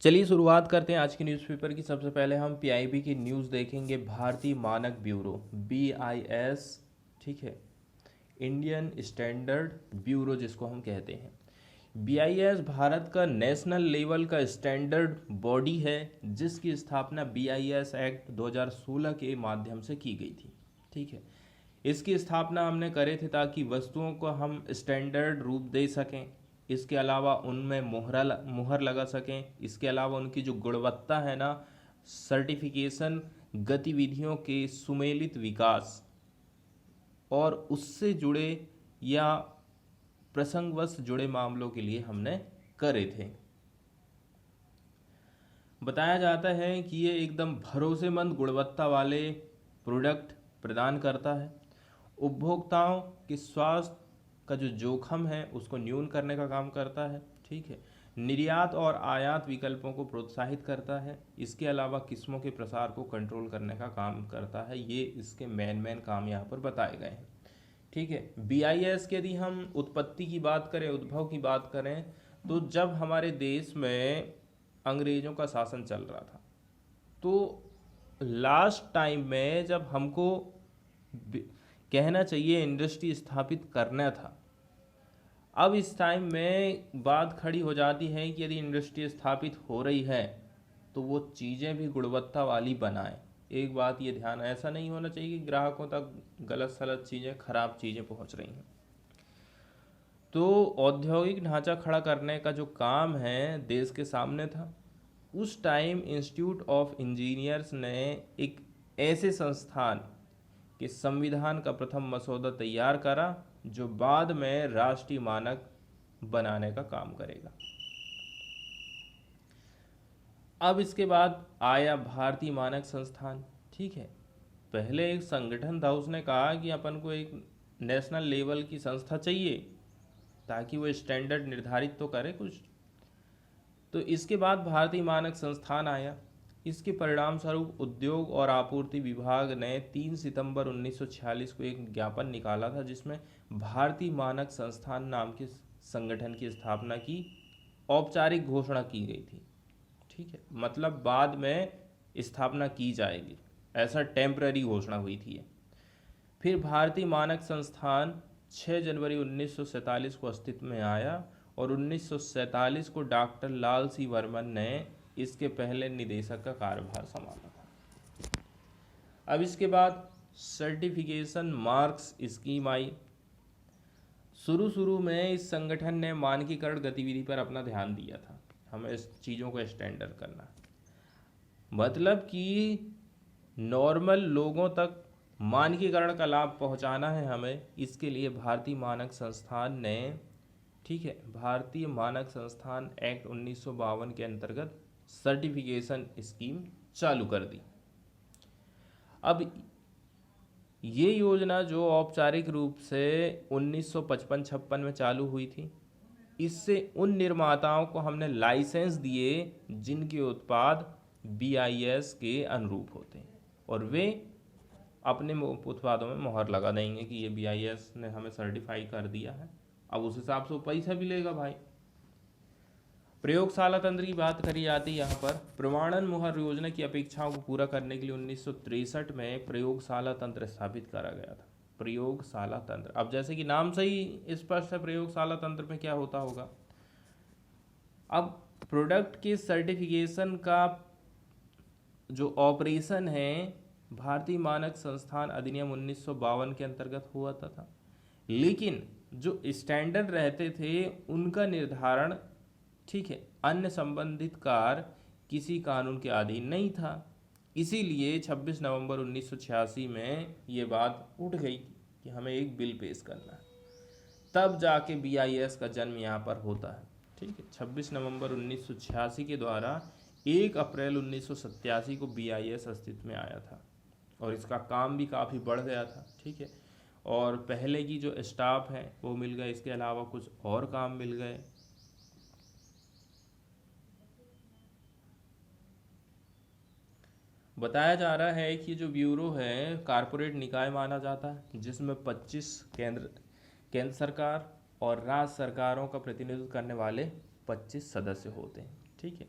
चलिए शुरुआत करते हैं आज की न्यूज़पेपर की। सबसे पहले हम पीआईबी की न्यूज़ देखेंगे। भारतीय मानक ब्यूरो बीआईएस, ठीक है, इंडियन स्टैंडर्ड ब्यूरो जिसको हम कहते हैं। बीआईएस भारत का नेशनल लेवल का स्टैंडर्ड बॉडी है जिसकी स्थापना बीआईएस एक्ट 2016 के माध्यम से की गई थी। ठीक है, इसकी स्थापना हमने करे थे ताकि वस्तुओं को हम स्टैंडर्ड रूप दे सकें, इसके अलावा उनमें मुहर लगा सकें, इसके अलावा उनकी जो गुणवत्ता है ना, सर्टिफिकेशन गतिविधियों के सुमेलित विकास और उससे जुड़े या प्रसंगवश जुड़े मामलों के लिए हमने करे थे। बताया जाता है कि ये एकदम भरोसेमंद गुणवत्ता वाले प्रोडक्ट प्रदान करता है, उपभोक्ताओं के स्वास्थ्य का जो जोखिम है उसको न्यून करने का काम करता है। ठीक है, निर्यात और आयात विकल्पों को प्रोत्साहित करता है, इसके अलावा किस्मों के प्रसार को कंट्रोल करने का काम करता है। ये इसके मेन काम यहाँ पर बताए गए हैं। ठीक है, बीआईएस की यदि हम उत्पत्ति की बात करें, उद्भव की बात करें, तो जब हमारे देश में अंग्रेज़ों का शासन चल रहा था तो लास्ट टाइम में जब हमको कहना चाहिए इंडस्ट्री स्थापित करना था, अब इस टाइम में बात खड़ी हो जाती है कि यदि इंडस्ट्री स्थापित हो रही है तो वो चीज़ें भी गुणवत्ता वाली बनाएं। एक बात ये ध्यान, ऐसा नहीं होना चाहिए कि ग्राहकों तक गलत सलत चीज़ें, खराब चीज़ें पहुंच रही हैं। तो औद्योगिक ढांचा खड़ा करने का जो काम है देश के सामने था। उस टाइम इंस्टीट्यूट ऑफ इंजीनियर्स ने एक ऐसे संस्थान के संविधान का प्रथम मसौदा तैयार करा जो बाद में राष्ट्रीय मानक बनाने का काम करेगा। अब इसके बाद आया भारतीय मानक संस्थान। ठीक है, पहले एक संगठन था, उसने कहा कि अपन को एक नेशनल लेवल की संस्था चाहिए ताकि वो स्टैंडर्ड निर्धारित तो करे कुछ। तो इसके बाद भारतीय मानक संस्थान आया। इसके परिणाम स्वरूप उद्योग और आपूर्ति विभाग ने 3 सितंबर 1946 को एक ज्ञापन निकाला था जिसमें भारतीय मानक संस्थान नाम के संगठन की स्थापना की औपचारिक घोषणा की गई थी। ठीक है, मतलब बाद में स्थापना की जाएगी, ऐसा टेम्पररी घोषणा हुई थी। फिर भारतीय मानक संस्थान 6 जनवरी 1947 को अस्तित्व में आया और 1947 को डॉक्टर लाल सी वर्मन ने इसके पहले निदेशक का कार्यभार संभाला था। अब इसके बाद सर्टिफिकेशन मार्क्स स्कीम आई। शुरू में इस संगठन ने मानकीकरण गतिविधि पर अपना ध्यान दिया था, हमें इस चीज़ों को स्टैंडर्ड करना, मतलब कि नॉर्मल लोगों तक मानकीकरण का लाभ पहुंचाना है हमें। इसके लिए भारतीय मानक संस्थान ने, ठीक है, भारतीय मानक संस्थान एक्ट 1952 के अंतर्गत सर्टिफिकेशन स्कीम चालू कर दी। अब ये योजना जो औपचारिक रूप से 1955-56 में चालू हुई थी, इससे उन निर्माताओं को हमने लाइसेंस दिए जिनके उत्पाद बीआईएस के अनुरूप होते हैं और वे अपने उत्पादों में मोहर लगा देंगे कि ये बीआईएस ने हमें सर्टिफाई कर दिया है। अब उस हिसाब से वो पैसा भी लेगा भाई। प्रयोगशाला तंत्र की बात करी जाती है यहाँ पर। प्रमाणन मुहर योजना की अपेक्षाओं को पूरा करने के लिए 1963 में प्रयोगशाला तंत्र स्थापित करा गया था। प्रयोगशाला तंत्र, अब जैसे कि नाम से ही स्पष्ट है प्रयोगशाला तंत्र में क्या होता होगा। अब प्रोडक्ट के सर्टिफिकेशन का जो ऑपरेशन है भारतीय मानक संस्थान अधिनियम 1952 के अंतर्गत हुआ था, लेकिन जो स्टैंडर्ड रहते थे उनका निर्धारण, ठीक है, अन्य संबंधित कार्य किसी कानून के अधीन नहीं था। इसीलिए 26 नवंबर 1986 में ये बात उठ गई कि हमें एक बिल पेश करना है, तब जाके बीआईएस का जन्म यहाँ पर होता है। ठीक है, 26 नवंबर 1986 के द्वारा 1 अप्रैल 1987 को बीआईएस अस्तित्व में आया था और इसका काम भी काफ़ी बढ़ गया था। ठीक है, और पहले की जो स्टाफ है वो मिल गए, इसके अलावा कुछ और काम मिल गए। बताया जा रहा है कि जो ब्यूरो है कारपोरेट निकाय माना जाता है जिसमें 25 केंद्र सरकार और राज्य सरकारों का प्रतिनिधित्व करने वाले 25 सदस्य होते हैं। ठीक है,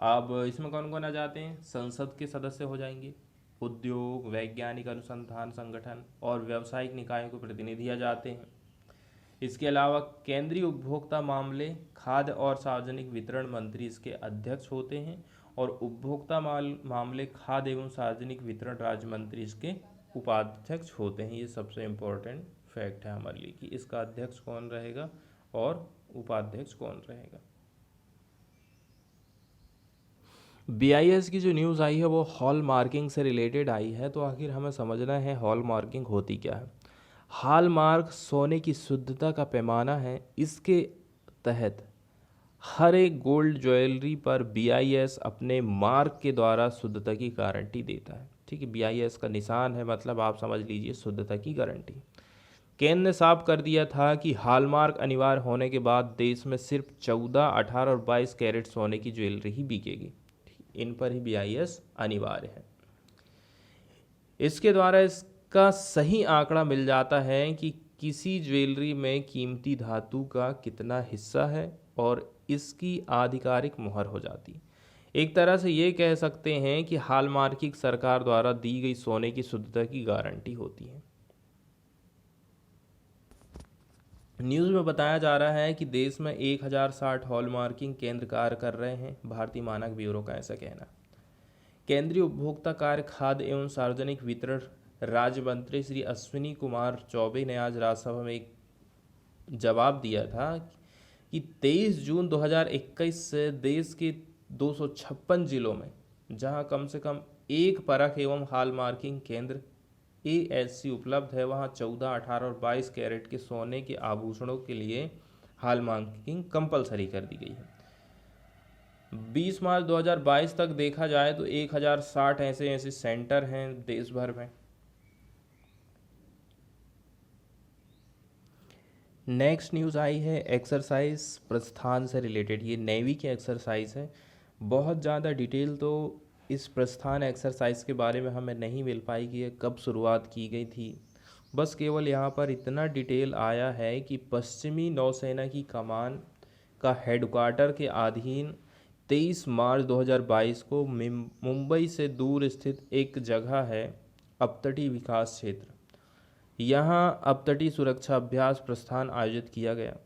अब इसमें कौन कौन आ जाते हैं? संसद के सदस्य हो जाएंगे, उद्योग, वैज्ञानिक अनुसंधान संगठन और व्यावसायिक निकायों के प्रतिनिधि आ जाते हैं। इसके अलावा केंद्रीय उपभोक्ता मामले, खाद्य और सार्वजनिक वितरण मंत्री इसके अध्यक्ष होते हैं, और उपभोक्ता मामले, खाद्य एवं सार्वजनिक वितरण राज्य मंत्री इसके उपाध्यक्ष होते हैं। ये सबसे इम्पोर्टेंट फैक्ट है हमारे लिए कि इसका अध्यक्ष कौन रहेगा और उपाध्यक्ष कौन रहेगा। BIS की जो न्यूज़ आई है वो हॉल मार्किंग से रिलेटेड आई है। तो आखिर हमें समझना है हॉल मार्किंग होती क्या है। हॉलमार्क सोने की शुद्धता का पैमाना है। इसके तहत हर एक गोल्ड ज्वेलरी पर BIS अपने मार्क के द्वारा शुद्धता की गारंटी देता है। ठीक है, BIS का निशान है, मतलब आप समझ लीजिए शुद्धता की गारंटी। केंद्र ने साफ कर दिया था कि हॉलमार्क अनिवार्य होने के बाद देश में सिर्फ 14, 18 और 22 कैरेट सोने की ज्वेलरी ही बिकेगी। इन पर ही BIS अनिवार्य है। इसके द्वारा इसका सही आंकड़ा मिल जाता है कि किसी ज्वेलरी में कीमती धातु का कितना हिस्सा है और इसकी आधिकारिक मुहर हो जाती। एक तरह से ये कह सकते हैं कि हॉलमार्किंग सरकार द्वारा दी गई सोने की शुद्धता की गारंटी होती है। न्यूज़ में बताया जा रहा है कि देश में 1060 हॉलमार्किंग केंद्र कार्य कर रहे हैं। भारतीय मानक ब्यूरो का ऐसा कहना है। केंद्रीय उपभोक्ता कार्य, खाद्य एवं सार्वजनिक वितरण राज्य मंत्री श्री अश्विनी कुमार चौबे ने आज राज्यसभा में एक जवाब दिया था कि 23 जून 2021 से देश के 256 जिलों में जहां कम से कम एक परख एवं हॉलमार्किंग केंद्र ASC उपलब्ध है, वहां 14, 18 और 22 कैरेट के सोने के आभूषणों के लिए हॉलमार्किंग कंपलसरी कर दी गई है। 20 मार्च 2022 तक देखा जाए तो 1060 ऐसे सेंटर हैं देश भर में। नेक्स्ट न्यूज़ आई है एक्सरसाइज प्रस्थान से रिलेटेड। ये नेवी की एक्सरसाइज है। बहुत ज़्यादा डिटेल तो इस प्रस्थान एक्सरसाइज के बारे में हमें नहीं मिल पाई कि ये कब शुरुआत की गई थी। बस केवल यहाँ पर इतना डिटेल आया है कि पश्चिमी नौसेना की कमान का हेडक्वार्टर के अधीन 23 मार्च 2022 को मुंबई से दूर स्थित एक जगह है अपतटीय विकास क्षेत्र, यहाँ अपतटीय सुरक्षा अभ्यास प्रस्थान आयोजित किया गया।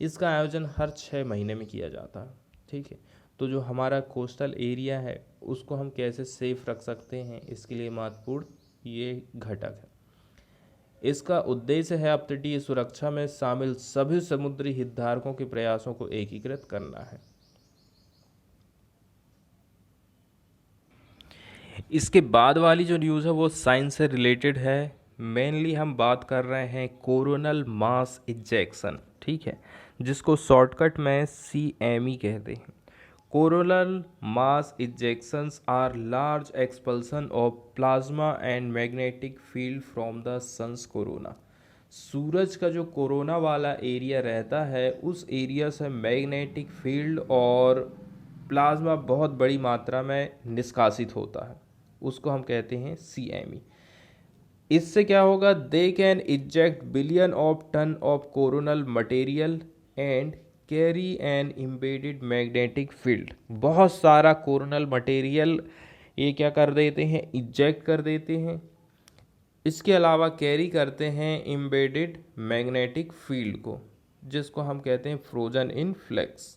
इसका आयोजन हर 6 महीने में किया जाता है। ठीक है, तो जो हमारा कोस्टल एरिया है उसको हम कैसे सेफ रख सकते हैं, इसके लिए महत्वपूर्ण ये घटक है। इसका उद्देश्य है अपतटीय सुरक्षा में शामिल सभी समुद्री हितधारकों के प्रयासों को एकीकृत करना है। इसके बाद वाली जो न्यूज़ है वो साइंस से रिलेटेड है। मेनली हम बात कर रहे हैं कोरोनल मास इजेक्शन, ठीक है, जिसको शॉर्टकट में CME कहते हैं। Coronal mass ejections are large expulsion of plasma and magnetic field from the sun's corona. सूरज का जो कोरोना वाला एरिया रहता है उस एरिया से मैग्नेटिक फील्ड और प्लाज्मा बहुत बड़ी मात्रा में निष्कासित होता है, उसको हम कहते हैं CME। इससे क्या होगा, they can eject billion of ton of coronal material and carry an embedded magnetic field. बहुत सारा कोरोनल मटेरियल ये क्या कर देते हैं, इजेक्ट कर देते हैं। इसके अलावा कैरी करते हैं एम्बेडेड मैग्नेटिक फील्ड को, जिसको हम कहते हैं frozen in flex.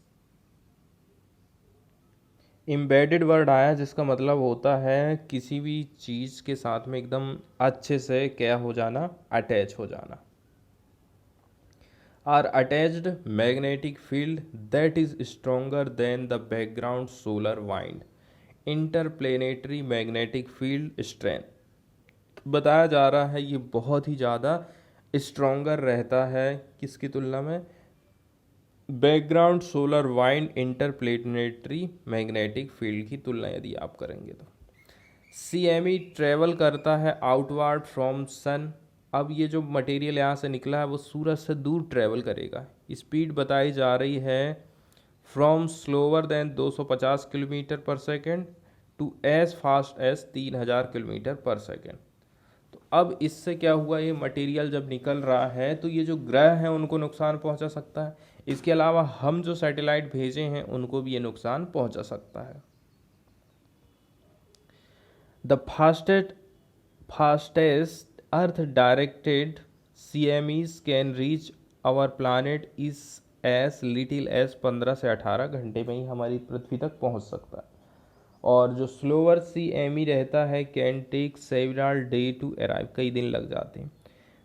Embedded word आया जिसका मतलब होता है किसी भी चीज़ के साथ में एकदम अच्छे से क्या हो जाना, अटैच हो जाना। Or attached magnetic field that is stronger than the background solar wind interplanetary magnetic field strength. बताया जा रहा है ये बहुत ही ज़्यादा स्ट्रोंगर रहता है किसकी तुलना में, background solar wind interplanetary magnetic field की तुलना यदि आप करेंगे तो। CME ट्रेवल करता है आउटवर्ड फ्रॉम सन। अब ये जो मटेरियल यहाँ से निकला है वो सूरज से दूर ट्रेवल करेगा। स्पीड बताई जा रही है from slower than 250 kilometre per second to as fast as 3000 kilometre per second. तो अब इससे क्या हुआ, ये मटेरियल जब निकल रहा है तो ये जो ग्रह हैं उनको नुकसान पहुंचा सकता है। इसके अलावा हम जो सैटेलाइट भेजे हैं उनको भी ये नुकसान पहुंचा सकता है। The fastest earth directed CMEs can reach our planet is as little as 15 से 18 घंटे में ही हमारी पृथ्वी तक पहुंच सकता है। और जो स्लोअर CME रहता है can take several day to arrive, कई दिन लग जाते हैं।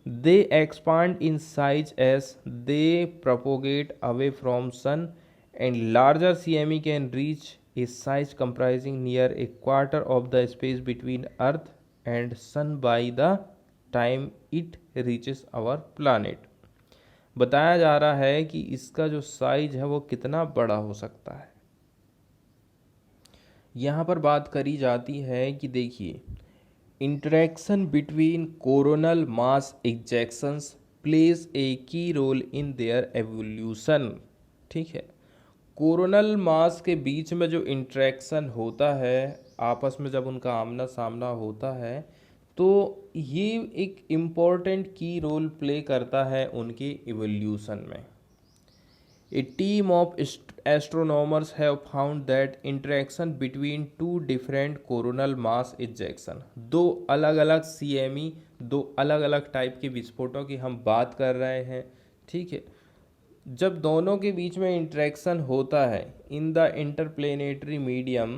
They expand in size as they propagate away from sun and larger CME can reach a size comprising near a quarter of the space between earth and sun by the time it reaches our planet। बताया जा रहा है कि इसका जो size है वो कितना बड़ा हो सकता है। यहाँ पर बात करी जाती है कि देखिए, interaction between coronal mass इजेक्शंस plays a key role in their evolution. ठीक है, कोरोनल मास के बीच में जो इंटरेक्शन होता है, आपस में जब उनका आमना सामना होता है, तो ये एक इम्पॉर्टेंट की रोल प्ले करता है उनके इवोल्यूशन में। A team of astronomers have found that interaction between two different coronal mass ejection, दो अलग अलग CME, दो अलग अलग टाइप के विस्फोटों की हम बात कर रहे हैं। ठीक है, जब दोनों के बीच में इंटरेक्शन होता है in the interplanetary medium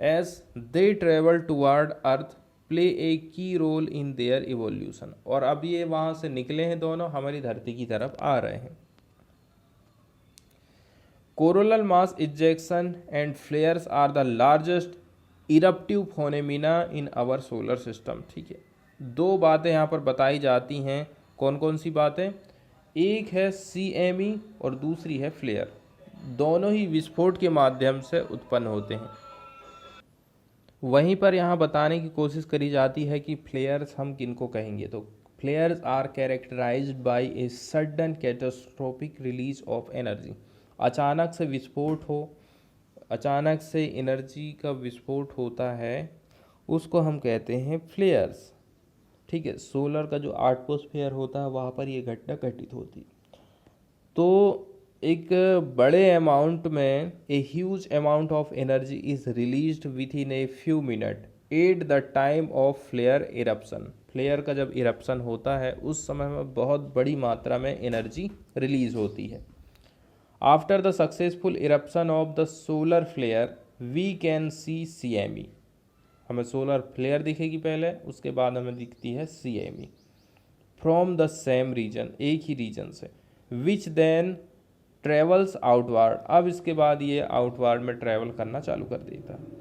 as they travel toward earth play a key role in their evolution, और अब ये वहाँ से निकले हैं दोनों, हमारी धरती की तरफ आ रहे हैं। Coronal mass ejection and flares are the largest eruptive phenomena in our solar system. ठीक है, दो बातें यहाँ पर बताई जाती हैं। कौन कौन सी बातें? एक है CME और दूसरी है फ्लेयर। दोनों ही विस्फोट के माध्यम से उत्पन्न होते हैं। वहीं पर यहाँ बताने की कोशिश करी जाती है कि फ्लेयर्स हम किनको कहेंगे। तो flares are characterised by a sudden catastrophic release of energy. अचानक से विस्फोट हो, अचानक से एनर्जी का विस्फोट होता है, उसको हम कहते हैं फ्लेयर्स। ठीक है, सोलर का जो एटमॉस्फेयर होता है वहाँ पर ये घटना घटित होती। तो एक बड़े अमाउंट में a huge amount of energy is released within a few minute at the time of flare eruption. Flare का जब इरप्शन होता है उस समय में बहुत बड़ी मात्रा में एनर्जी रिलीज होती है। After the successful eruption of the solar flare we can see CME। हमें सोलर फ्लेयर दिखेगी पहले, उसके बाद हमें दिखती है CME from the same region, एक ही रीजन से, विच देन ट्रेवल्स आउटवार्ड। अब इसके बाद ये आउटवार्ड में ट्रेवल करना चालू कर देता है।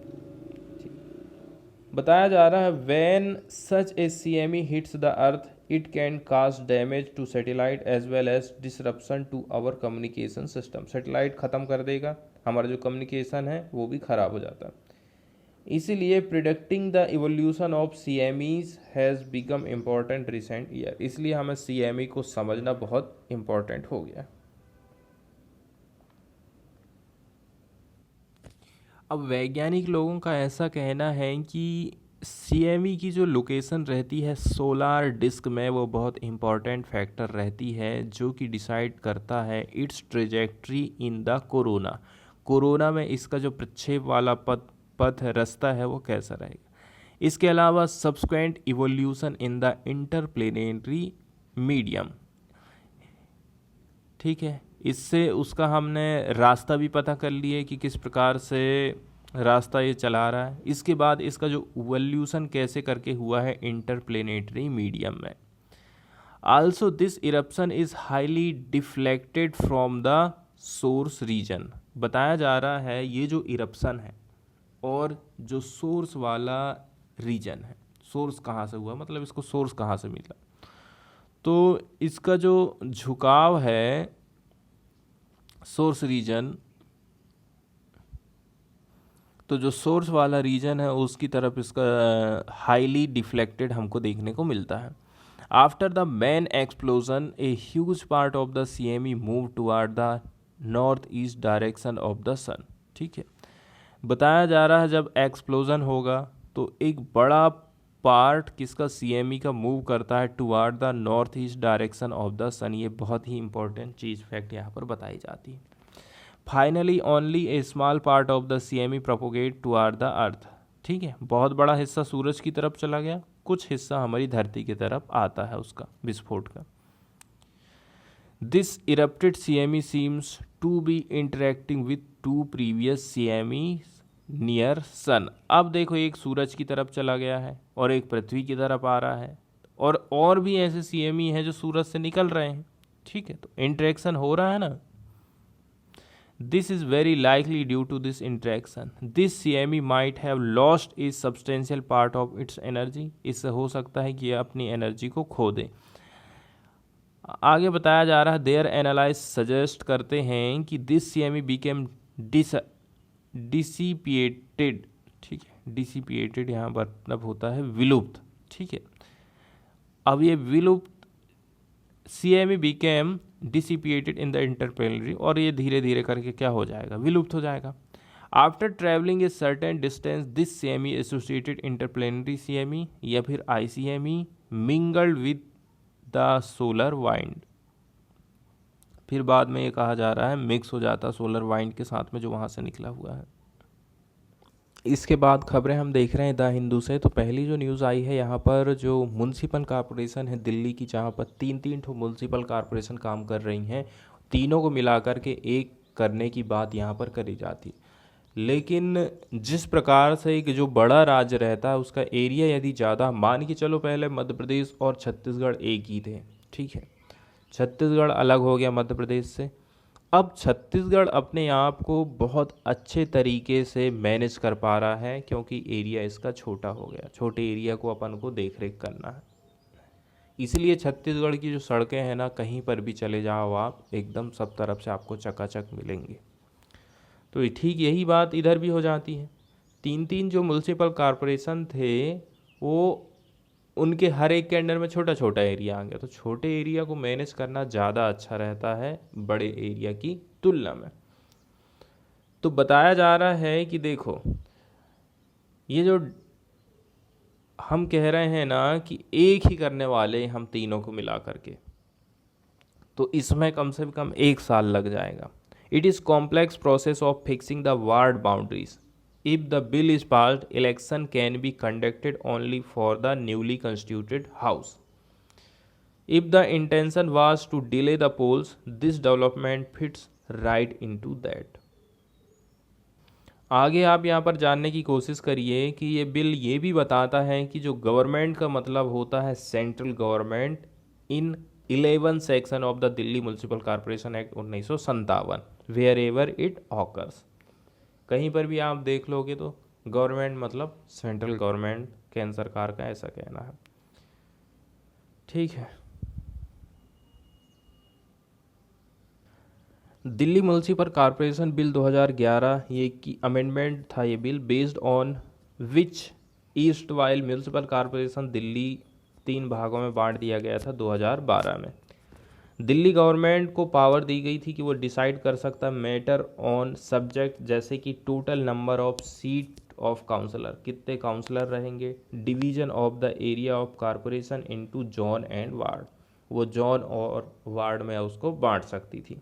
बताया जा रहा है when such a CME hits the earth it can cause damage to satellite as well as disruption to our communication system. Satellite ख़त्म कर देगा, हमारा जो कम्युनिकेशन है वो भी ख़राब हो जाता है। इसीलिए predicting the evolution of CMEs has become important recent year. इसलिए हमें CME को समझना बहुत इम्पॉर्टेंट हो गया। अब वैज्ञानिक लोगों का ऐसा कहना है कि CME की जो लोकेशन रहती है सोलार डिस्क में, वो बहुत इम्पॉर्टेंट फैक्टर रहती है जो कि डिसाइड करता है it's trajectory in the corona में इसका जो प्रक्षेप वाला पथ रास्ता है वो कैसा रहेगा। इसके अलावा subsequent evolution in the interplanetary medium. ठीक है, इससे उसका हमने रास्ता भी पता कर लिए कि किस प्रकार से रास्ता ये चला रहा है। इसके बाद इसका जो इवोल्यूशन कैसे करके हुआ है इंटरप्लेनेटरी मीडियम में। Also this eruption is highly deflected from the source region. बताया जा रहा है ये जो इरप्शन है और जो सोर्स वाला रीजन है, सोर्स कहाँ से हुआ, मतलब इसको सोर्स कहाँ से मिला, तो इसका जो झुकाव है सोर्स रीजन, तो जो सोर्स वाला रीजन है उसकी तरफ इसका हाईली डिफ्लेक्टेड हमको देखने को मिलता है। After the main explosion a huge part of the CME move toward the north east direction of the sun. ठीक है, बताया जा रहा है जब एक्सप्लोजन होगा तो एक बड़ा पार्ट किसका CME का मूव करता है toward the north east direction of the sun. ये बहुत ही इंपॉर्टेंट चीज़ फैक्ट यहाँ पर बताई जाती है। Finally only A small part of the CME propagate toward the earth. ठीक है, बहुत बड़ा हिस्सा सूरज की तरफ चला गया, कुछ हिस्सा हमारी धरती की तरफ आता है उसका विस्फोट का। This erupted CME seems to be interacting with two previous CME near sun. अब देखो, एक सूरज की तरफ चला गया है और एक पृथ्वी की तरफ आ रहा है, और भी ऐसे CME हैं जो सूरज से निकल रहे हैं। ठीक है, तो इंटरेक्शन हो रहा है ना। This is very likely due to this interaction. This CME might have lost a substantial part of its energy. इससे हो सकता है कि यह अपनी एनर्जी को खो दे। आगे बताया जा रहा है, देयर एनालाइज सजेस्ट करते हैं कि दिस CME became डिसिपिएटेड। ठीक है, डिसिपिएटेड यहाँ पर मतलब होता है विलुप्त। ठीक है, अब ये विलुप्त CME became डिसिपिएटेड इन द इंटरप्लेनरी, और ये धीरे धीरे करके क्या हो जाएगा, विलुप्त हो जाएगा। After travelling a certain distance this CME associated interplanetary CME या फिर ICME mingled with the solar wind. फिर बाद में ये कहा जा रहा है मिक्स हो जाता सोलर वाइंड के साथ में जो वहाँ से निकला हुआ है। इसके बाद खबरें हम देख रहे हैं द हिंदू से। तो पहली जो न्यूज़ आई है यहाँ पर, जो म्यूनसिपल कॉरपोरेशन है दिल्ली की, जहाँ पर तीन ठो म्यूनसिपल कॉरपोरेशन काम कर रही हैं, तीनों को मिला करके एक करने की बात यहाँ पर करी जाती है। लेकिन जिस प्रकार से एक जो बड़ा राज्य रहता है उसका एरिया यदि ज़्यादा, मान के चलो पहले मध्य प्रदेश और छत्तीसगढ़ एक ही थे। ठीक है, छत्तीसगढ़ अलग हो गया मध्य प्रदेश से। अब छत्तीसगढ़ अपने आप को बहुत अच्छे तरीके से मैनेज कर पा रहा है क्योंकि एरिया इसका छोटा हो गया। छोटे एरिया को अपन को देख रेख करना है, इसलिए छत्तीसगढ़ की जो सड़कें हैं ना, कहीं पर भी चले जाओ आप, एकदम सब तरफ से आपको चकाचक मिलेंगे। तो ठीक यही बात इधर भी हो जाती है। तीन जो म्यूनसिपल कॉरपोरेशन थे वो, उनके हर एक के अंडर में छोटा छोटा एरिया आ गया। तो छोटे एरिया को मैनेज करना ज़्यादा अच्छा रहता है बड़े एरिया की तुलना में। तो बताया जा रहा है कि देखो, ये जो हम कह रहे हैं ना कि एक ही करने वाले हम तीनों को मिला करके, तो इसमें कम से कम 1 साल लग जाएगा। It is complex process of fixing the ward boundaries. If the bill is passed, election can be conducted only for the newly constituted house. If the intention was to delay the polls, this development fits right into that. आगे आप यहाँ पर जानने की कोशिश करिए कि ये बिल ये भी बताता है कि जो गवर्नमेंट का मतलब होता है central government, in 11 section of the Delhi municipal corporation act 1957, wherever it occurs. कहीं पर भी आप देख लोगे तो गवर्नमेंट मतलब सेंट्रल गवर्नमेंट, केंद्र सरकार का, ऐसा कहना है। ठीक है, दिल्ली म्यूनसिपल कॉरपोरेशन बिल 2011 ये की अमेंडमेंट था। ये bill based on which east while municipal corporation Delhi 3 भागों में बांट दिया गया था 2012 में। दिल्ली गवर्नमेंट को पावर दी गई थी कि वो डिसाइड कर सकता है मैटर ऑन सब्जेक्ट जैसे कि total number of seat of councillor, कितने काउंसलर रहेंगे, division of the area of corporation into zone and ward, वो जोन और वार्ड में उसको बांट सकती थी।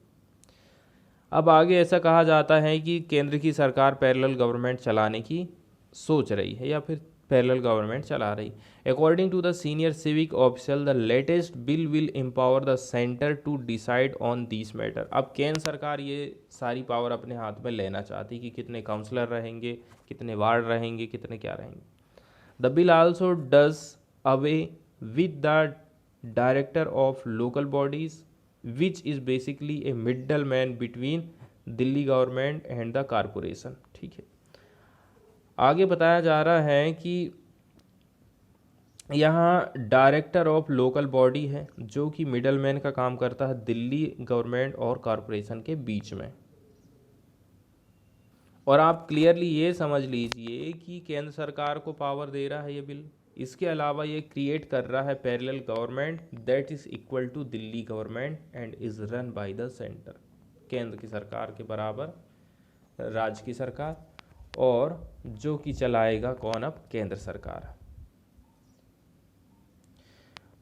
अब आगे ऐसा कहा जाता है कि केंद्र की सरकार पैरेलल गवर्नमेंट चलाने की सोच रही है या फिर पैरेलल गवर्नमेंट चला रही। According to the senior civic official, the latest bill will empower the centre to decide on this matter. अब केंद्र सरकार ये सारी पावर अपने हाथ में लेना चाहती कि कितने काउंसलर रहेंगे, कितने वार्ड रहेंगे, कितने क्या रहेंगे। The bill also does away with the director of local bodies which is basically A middle man between Delhi government and the corporation. ठीक है, आगे बताया जा रहा है कि यहाँ डायरेक्टर ऑफ लोकल बॉडी है जो कि मिडल मैन का काम करता है दिल्ली गवर्नमेंट और कॉरपोरेशन के बीच में। और आप क्लियरली ये समझ लीजिए कि केंद्र सरकार को पावर दे रहा है ये बिल। इसके अलावा ये क्रिएट कर रहा है parallel government that is equal to Delhi government and is run by the centre. केंद्र की सरकार के बराबर राज्य की सरकार, और जो कि चलाएगा कौन, अब केंद्र सरकार।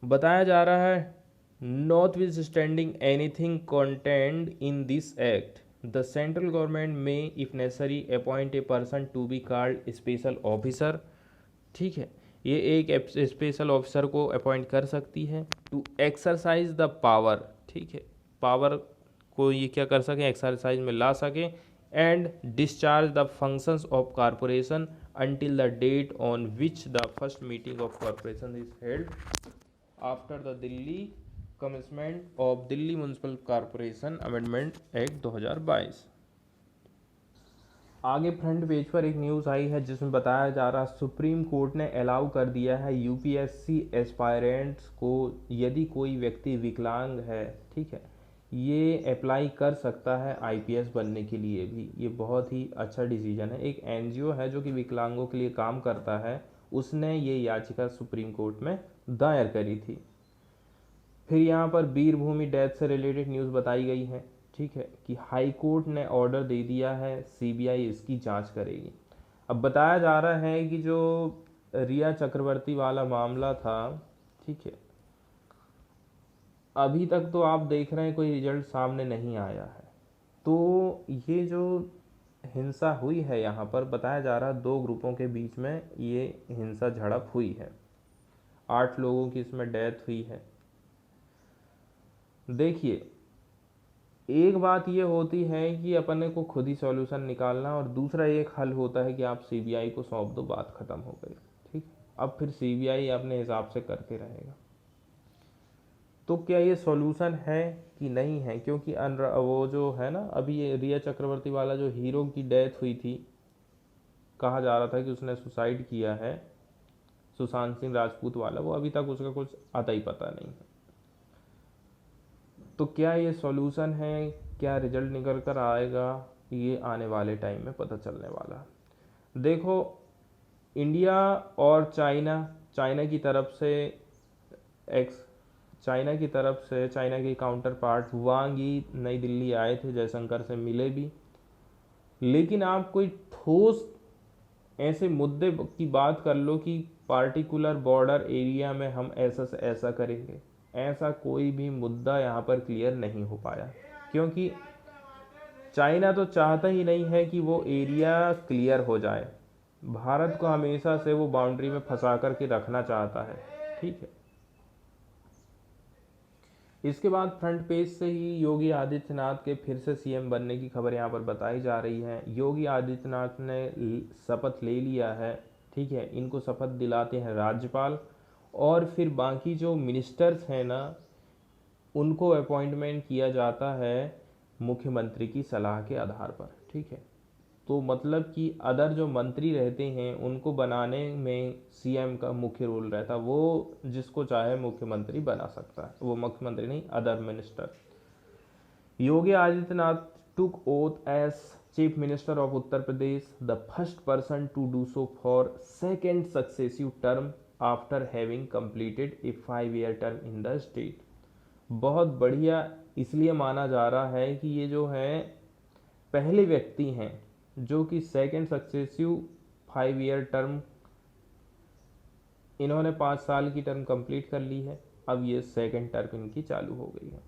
बताया जा रहा है notwithstanding anything contained in this act the central government में if necessary appoint a person to be called special officer, ठीक है, ये एक स्पेशल ऑफिसर को अपॉइंट कर सकती है टू एक्सरसाइज द पावर, ठीक है, पावर को ये क्या कर सकें, एक्सरसाइज में ला सकें, and discharge the functions of corporation until the date on which the first meeting of corporation is held after the Delhi commencement of Delhi Municipal Corporation Amendment Act 2022। आगे फ्रंट पेज पर एक news आई है जिसमें बताया जा रहा है supreme court ने अलाउ कर दिया है यूपीएससी एस्पायरेंट्स को, यदि कोई व्यक्ति विकलांग है, ठीक है, ये अप्लाई कर सकता है आईपीएस बनने के लिए भी। ये बहुत ही अच्छा डिसीजन है। एक एनजीओ है जो कि विकलांगों के लिए काम करता है, उसने ये याचिका सुप्रीम कोर्ट में दायर करी थी। फिर यहाँ पर वीरभूमि डेथ से रिलेटेड न्यूज़ बताई गई है, ठीक है, कि हाई कोर्ट ने ऑर्डर दे दिया है, सीबीआई इसकी जांच करेगी। अब बताया जा रहा है कि जो रिया चक्रवर्ती वाला मामला था, ठीक है, अभी तक तो आप देख रहे हैं कोई रिजल्ट सामने नहीं आया है। तो ये जो हिंसा हुई है यहाँ पर बताया जा रहा है 2 ग्रुपों के बीच में ये हिंसा झड़प हुई है, 8 लोगों की इसमें डेथ हुई है। देखिए, एक बात ये होती है कि अपने को खुद ही सॉल्यूशन निकालना, और दूसरा एक हल होता है कि आप सीबीआई को सौंप दो, बात खत्म हो गई, ठीक। अब फिर सीबीआई अपने हिसाब से करके रहेगा। तो क्या ये सॉल्यूशन है कि नहीं है? क्योंकि वो जो है ना, अभी ये रिया चक्रवर्ती वाला जो हीरो की डेथ हुई थी, कहा जा रहा था कि उसने सुसाइड किया है, सुशांत सिंह राजपूत वाला, वो अभी तक उसका कुछ आता ही पता नहीं है। तो क्या ये सॉल्यूशन है? क्या रिजल्ट निकल कर आएगा? ये आने वाले टाइम में पता चलने वाला। देखो, इंडिया और चाइना की तरफ से चाइना के काउंटर पार्ट वांग यी नई दिल्ली आए थे, जयशंकर से मिले भी, लेकिन आप कोई ठोस ऐसे मुद्दे की बात कर लो कि पार्टिकुलर बॉर्डर एरिया में हम ऐसा से ऐसा करेंगे, ऐसा कोई भी मुद्दा यहाँ पर क्लियर नहीं हो पाया, क्योंकि चाइना तो चाहता ही नहीं है कि वो एरिया क्लियर हो जाए। भारत को हमेशा से वो बाउंड्री में फंसा करके रखना चाहता है, ठीक है। इसके बाद फ्रंट पेज से ही योगी आदित्यनाथ के फिर से सीएम बनने की खबर यहाँ पर बताई जा रही है। योगी आदित्यनाथ ने शपथ ले लिया है, ठीक है, इनको शपथ दिलाते हैं राज्यपाल, और फिर बाकी जो मिनिस्टर्स हैं ना, उनको अपॉइंटमेंट किया जाता है मुख्यमंत्री की सलाह के आधार पर, ठीक है। तो मतलब कि अदर जो मंत्री रहते हैं उनको बनाने में सीएम का मुख्य रोल रहता है, वो जिसको चाहे मुख्यमंत्री बना सकता है, वो मुख्यमंत्री नहीं, other minister. Yogi Adityanath took oath as chief minister of Uttar Pradesh, the first person to do so for second successive term after having completed a 5-year term in the state. बहुत बढ़िया इसलिए माना जा रहा है कि ये जो है पहले व्यक्ति हैं जो कि सेकेंड सक्सेसिव 5-year टर्म, इन्होंने 5 साल की टर्म कंप्लीट कर ली है, अब ये सेकेंड टर्म इनकी चालू हो गई है।